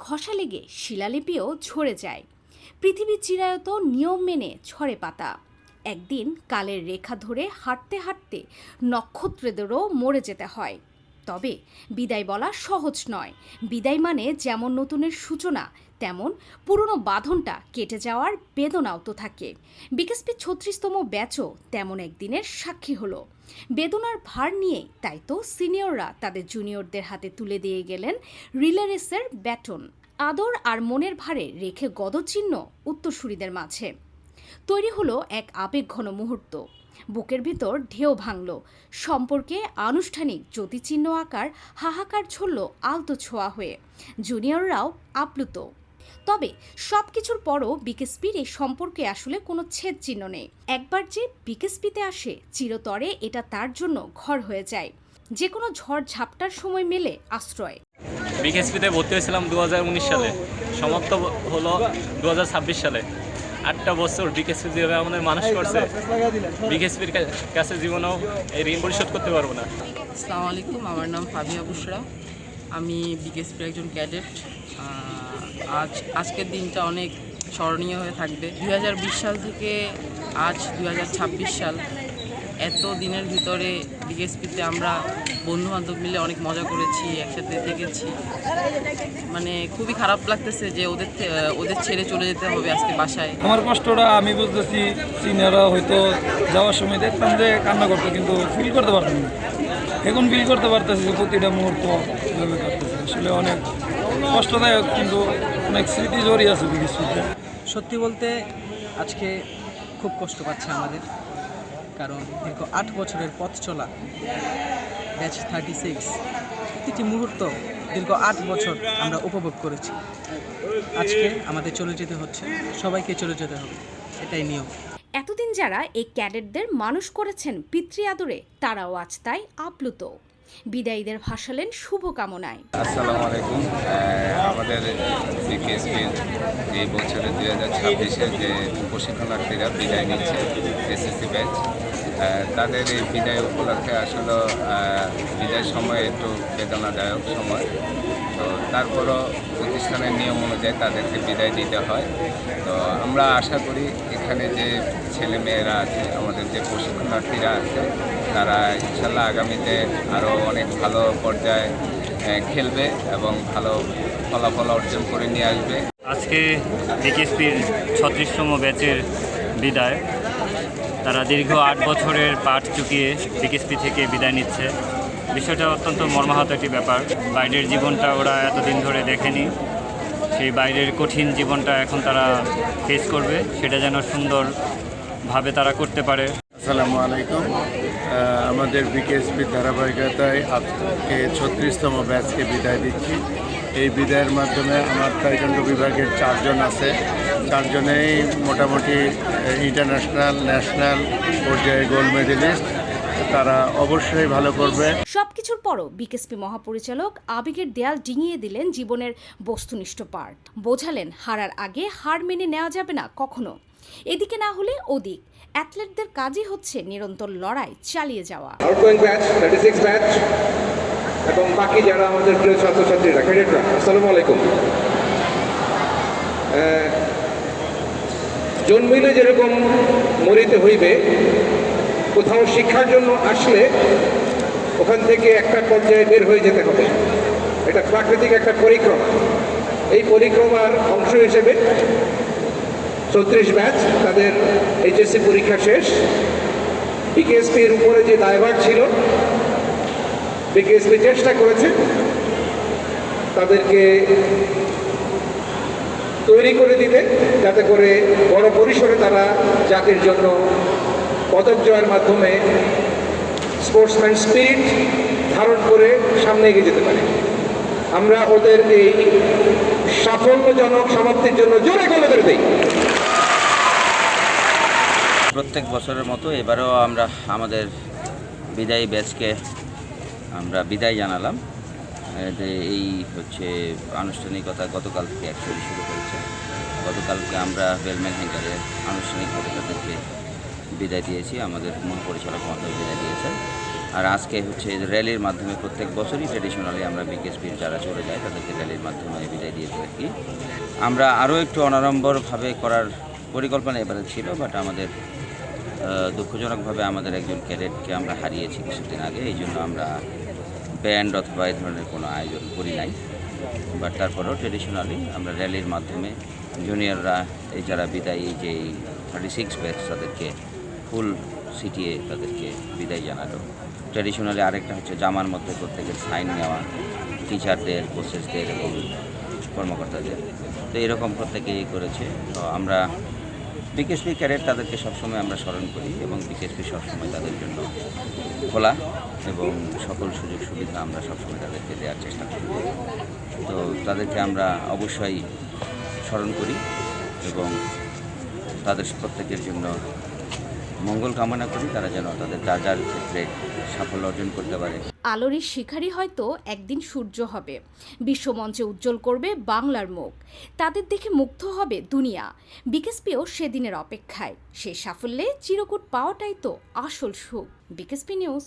ঘষা লেগে শিলালিপিও ঝরে যায়। পৃথিবী চিরায়ত নিয়ম মেনে ঝরে পাতা। একদিন কালের রেখা ধরে হাঁটতে হাঁটতে নক্ষত্রদেরও মরে যেতে হয়। তবে বিদায় বলা সহজ নয়। বিদায় মানে যেমন নতুনের সূচনা, তেমন পুরনো বাঁধনটা কেটে যাওয়ার বেদনাও তো থাকে। বিকেএসপি ৩৬তম ব্যাচও তেমন একদিনের সাক্ষী হলো। বেদনার ভার নিয়েই তাই তো সিনিয়ররা তাদের জুনিয়রদের হাতে তুলে দিয়ে গেলেন রিলে রেসের ব্যাটন। আদর আর মনের ভারে রেখে গদচিহ্ন উত্তরসূরিদের মাঝে। তৈরি হলো এক আবেগঘন মুহূর্ত। বুকের ভিতর ঢেউ ভাঙল, সম্পর্কে আনুষ্ঠানিক জ্যোতিচিহ্ন আকার হাহাকার ছড়ল আলতো ছোঁয়া হয়ে। জুনিয়ররাও আপ্লুত। তবে সবকিছুর পরও বিকেএসপির এই সম্পর্কে আসলে কোনো ছেদ চিহ্ন নেই। একবার যে বিকেএসপিতে আসে, চিরতরে এটা তার জন্য ঘর হয়ে যায়। যে কোনো ঝড় ঝাপটার সময় মেলে আশ্রয়। বিকেএসপিতে ভর্তি হয়েছিলাম 2019 সালে, সমাপ্ত হলো 2026 সালে। 8টা বছর বিকেএসপি যেভাবে আমাদের মানুষ করছে, বিকেএসপির কাছে জীবনেও এই ঋণ পরিশোধ করতে পারবো না। আসসালামু আলাইকুম, আমার নাম ফাবিয়া বুশরা। আমি বিকেএসপির একজন ক্যাডেট। আজকের দিনটা অনেক স্মরণীয় হয়ে থাকবে। 2020 সাল থেকে আজ 2026 সাল, এত দিনের ভিতরে বিকেএসপিতে আমরা বন্ধুবান্ধব মিলে অনেক মজা করেছি, একসাথে থেকেছি। মানে খুবই খারাপ লাগতেছে যে ওদের ছেড়ে চলে যেতে হবে আজকে বাসায়। আমার কষ্টটা আমি বুঝতেছি, সিনিয়ররা হয়তো যাওয়ার সময় দেখতাম যে কান্না করতো, কিন্তু ফিল করতে পারতাম না। এখন ফিল করতে পারতেছি যে প্রতিটা মুহূর্ত কীভাবে কাটতেছে। আসলে অনেক কষ্টদায়ক, কিন্তু অনেক স্মৃতি জড়িয়ে আছে বিকেএসপিতে। সত্যি বলতে আজকে খুব কষ্ট পাচ্ছে আমাদের, কারণ দীর্ঘ 8 বছরের পথ চলা ব্যাচ 36, প্রতিটি মুহূর্ত দীর্ঘ 8 বছর আমরা উপভোগ করেছি। আজকে আমাদের চলে যেতে হচ্ছে, সবাইকে চলে যেতে হবে, এটাই নিয়ম। এতদিন যারা এই ক্যাডেটদের মানুষ করেছেন পিতৃ আদরে, তারাও আজ তাই আপ্লুত। বিদায়ীদের ভাসালেন শুভকামনায়। আসসালামু আলাইকুম। আমাদের বিকেএসপির এই বছরের 2026-এর যে প্রশিক্ষণার্থীরা বিদায় নিচ্ছে, এসএসসি ব্যাচ, তাদের এই বিদায় উপলক্ষে আসলে বিদায়ের সময় একটু বেদনাদায়ক সময়। তো তারপরও প্রতিষ্ঠানের নিয়ম অনুযায়ী তাদেরকে বিদায় দিতে হয়। তো আমরা আশা করি এখানে যে ছেলে মেয়েরা আছে, আমাদের যে প্রশিক্ষণার্থীরা আছে, তারা ইনশাল্লাহ আগামীতে আরও অনেক ভালো পর্যায়ে খেলবে এবং ভালো ফলাফল অর্জন করে নিয়ে আসবে। আজকে বিকেএসপির 36তম ব্যাচের বিদায়। তারা দীর্ঘ 8 বছরের পাঠ চুকিয়ে বিকেএসপি থেকে বিদায় নিচ্ছে। বিষয়টা অত্যন্ত মর্মাহত একটি ব্যাপার। বাইরের জীবনটা ওরা এতদিন ধরে দেখেনি, সেই বাইরের কঠিন জীবনটা এখন তারা ফেস করবে, সেটা যেন সুন্দরভাবে তারা করতে পারে। আসসালামু আলাইকুম। আমাদের বিকেএসপির ধারাবাহিকতায় আজকে 36তম ব্যাচকে বিদায় দিচ্ছি। এই বিদায়ের মাধ্যমে আমার তাইকোয়ান্ডো বিভাগের 4 জন আছে। 4 জনেই মোটামুটি ইন্টারন্যাশনাল, ন্যাশনাল পর্যায়ে গোল্ড মেডেলিস্ট। তারা অবশ্যই ভালো করবে। সবকিছুর পরও বিকেএসপি মহাপরিচালক আবেগের দেয়াল ডিঙিয়ে দিলেন জীবনের বস্তুনিষ্ঠ পাঠ। বোঝালেন হারার আগে হার মেনে নেওয়া যাবে না কখনো। এদিকে না হলে ওদিক, অ্যাথলেটদের কাজই হচ্ছে নিরন্তর লড়াই চালিয়ে যাওয়া। আউটগোয়িং ব্যাচ 36 ব্যাচ এবং বাকি যারা আমাদের প্রিয় ছাত্রছাত্রীরা, ক্যাডেটরা, আসসালামু আলাইকুম। জন্মিলে যেরকম মরিতে হইবে, কোথাও শিক্ষার জন্য আসলে ওখান থেকে একটা পর্যায়ে বের হয়ে যেতে হবে। এটা প্রাকৃতিক একটা পরিক্রমা। এই পরিক্রমার অংশ হিসেবে 34 ব্যাচ তাদের এইচএসসি পরীক্ষা শেষ। বিকেএসপির উপরে যে দায়ভার ছিল, বিকেএসপি চেষ্টা করেছে তাদেরকে তৈরি করে দিতে, যাতে করে বড় পরিসরে তারা জাতির জন্য পদক জয়ের মাধ্যমে স্পোর্টসম্যান স্পিরিট ধারণ করে সামনে এগিয়ে যেতে পারে। আমরা ওদের এই সাফল্যজনক সমাপ্তির জন্য জোরে গলাদের দিই। প্রত্যেক বছরের মতো এবারেও আমরা আমাদের বিদায়ী ব্যাচকে আমরা বিদায় জানালাম। এই হচ্ছে আনুষ্ঠানিকতা গতকাল থেকে অ্যাকচুয়ালি শুরু করেছে। গতকালকে আমরা বেলম্যান হ্যাঙ্গারে আনুষ্ঠানিকভাবে তাদেরকে বিদায় দিয়েছি, আমাদের মহাপরিচালক মহোদয় বিদায় দিয়েছেন। আর আজকে হচ্ছে র্যালির মাধ্যমে প্রত্যেক বছরই ট্রেডিশনালি আমরা বিকেএসপির যারা চলে যায় তাদেরকে র্যালির মাধ্যমে বিদায় দিয়ে থাকি। আমরা আরও একটু অনাড়ম্বরভাবে করার পরিকল্পনা এবারে ছিল, বাট আমাদের দুঃখজনকভাবে আমাদের একজন ক্যাডেটকে আমরা হারিয়েছি কিছুদিন আগে, এই জন্য আমরা ব্যান্ড অথবা এই ধরনের কোনো আয়োজন করি নাই। বাট তারপরেও ট্রেডিশনালি আমরা র্যালির মাধ্যমে জুনিয়ররা এই যারা বিদায়ী যে 36 ব্যাচ তাদেরকে ফুল সিটিয়ে তাদেরকে বিদায় জানালো। ট্র্যাডিশনালি আরেকটা হচ্ছে জামার মধ্যে প্রত্যেকের সাইন নেওয়া, টিচারদের, কোচেসদের এবং কর্মকর্তাদের। তো এরকম প্রত্যেকেই করেছে। তো আমরা বিকেএসপি ক্যাডেট তাদেরকে সবসময় আমরা স্মরণ করি এবং বিকেএসপি সবসময় তাদের জন্য খোলা এবং সকল সুযোগ সুবিধা আমরা সবসময় তাদেরকে দেওয়ার চেষ্টা করি। তো তাদেরকে আমরা অবশ্যই স্মরণ করি এবং তাদের প্রত্যেকের জন্য মঙ্গল কামনা করি, তারা যেন তাদের যার যার ক্ষেত্রে সাফল্য অর্জন করতে পারে। আলোর শিখারই হয়তো একদিন সূর্য হবে, বিশ্বমঞ্চে উজ্জ্বল করবে বাংলার মুখ। তাদের দেখে মুগ্ধ হবে দুনিয়া। বিকেএসপিও সেদিনের অপেক্ষায়। সেই সাফল্যে চিরকুট পাওয়াটাই তো আসল সুখ। BKSP news.